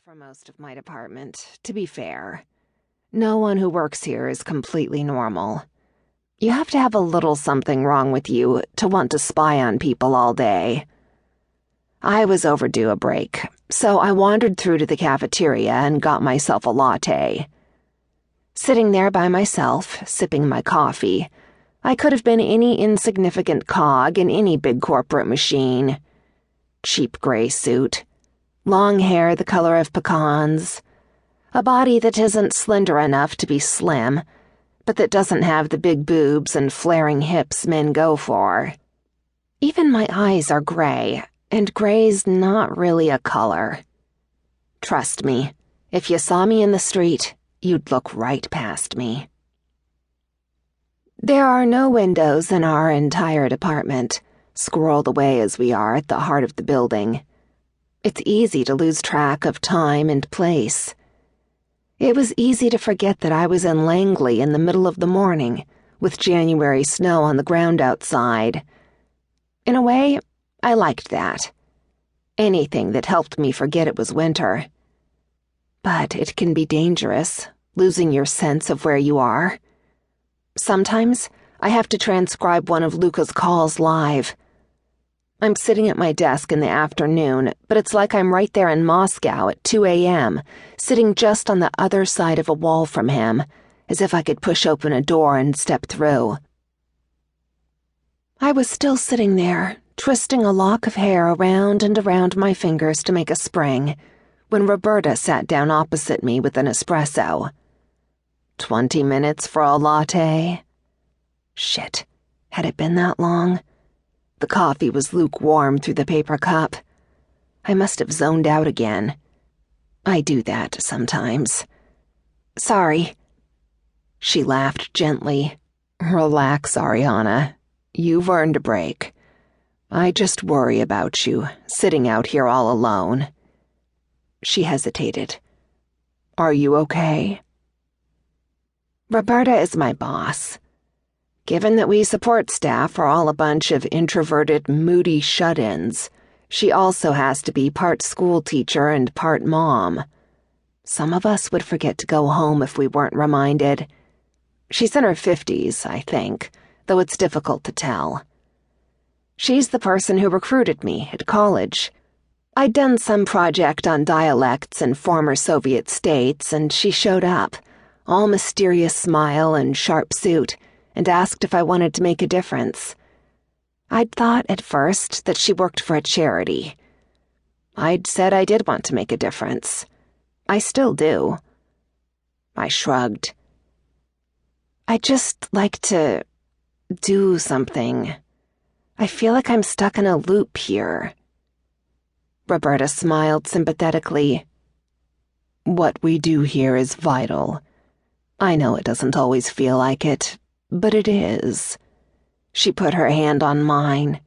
for most of my department, to be fair. No one who works here is completely normal. You have to have a little something wrong with you to want to spy on people all day. I was overdue a break, so I wandered through to the cafeteria and got myself a latte. Sitting there by myself, sipping my coffee, I could have been any insignificant cog in any big corporate machine. Cheap gray suit, long hair the color of pecans, a body that isn't slender enough to be slim, but that doesn't have the big boobs and flaring hips men go for. Even my eyes are gray, and gray's not really a color. Trust me, if you saw me in the street, you'd look right past me. There are no windows in our entire department, squirreled away as we are at the heart of the building. It's easy to lose track of time and place. It was easy to forget that I was in Langley in the middle of the morning, with January snow on the ground outside. In a way, I liked that. Anything that helped me forget it was winter. But it can be dangerous, losing your sense of where you are. Sometimes I have to transcribe one of Luka's calls live. I'm sitting at my desk in the afternoon, but it's like I'm right there in Moscow at 2 a.m., sitting just on the other side of a wall from him, as if I could push open a door and step through. I was still sitting there, twisting a lock of hair around and around my fingers to make a spring, when Roberta sat down opposite me with an espresso. 20 minutes for a latte? Shit, had it been that long? The coffee was lukewarm through the paper cup. I must have zoned out again. I do that sometimes. Sorry. She laughed gently. Relax, Ariana. You've earned a break. I just worry about you, sitting out here all alone. She hesitated. Are you okay? Roberta is my boss. Given that we support staff are all a bunch of introverted, moody shut-ins, she also has to be part school teacher and part mom. Some of us would forget to go home if we weren't reminded. She's in her 50s, I think, though it's difficult to tell. She's the person who recruited me at college. I'd done some project on dialects in former Soviet states, and she showed up, all mysterious smile and sharp suit, and asked if I wanted to make a difference. I'd thought at first that she worked for a charity. I'd said I did want to make a difference. I still do. I shrugged. I'd just like to do something. I feel like I'm stuck in a loop here. Roberta smiled sympathetically. What we do here is vital. I know it doesn't always feel like it, but it is. She put her hand on mine.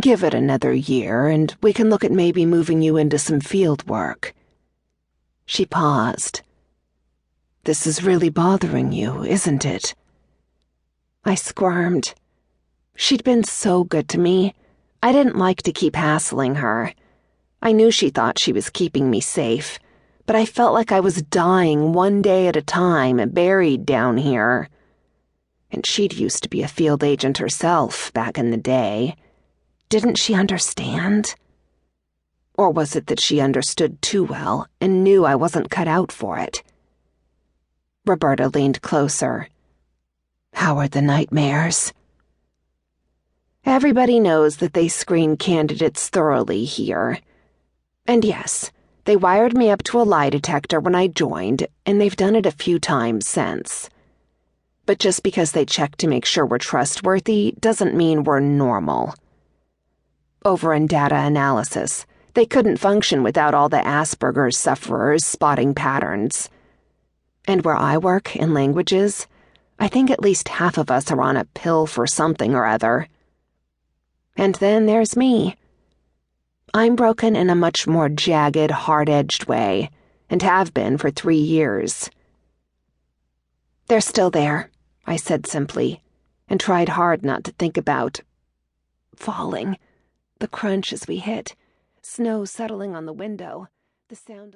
Give it another year, and we can look at maybe moving you into some field work. She paused. This is really bothering you, isn't it? I squirmed. She'd been so good to me. I didn't like to keep hassling her. I knew she thought she was keeping me safe, but I felt like I was dying one day at a time, buried down here. And she'd used to be a field agent herself back in the day. Didn't she understand? Or was it that she understood too well and knew I wasn't cut out for it? Roberta leaned closer. How are the nightmares? Everybody knows that they screen candidates thoroughly here. And yes, they wired me up to a lie detector when I joined, and they've done it a few times since. But just because they check to make sure we're trustworthy doesn't mean we're normal. Over in data analysis, they couldn't function without all the Asperger's sufferers spotting patterns. And where I work, in languages, I think at least half of us are on a pill for something or other. And then there's me. I'm broken in a much more jagged, hard-edged way, and have been for 3 years. They're still there, I said simply, and tried hard not to think about falling, the crunch as we hit, snow settling on the window, the sound of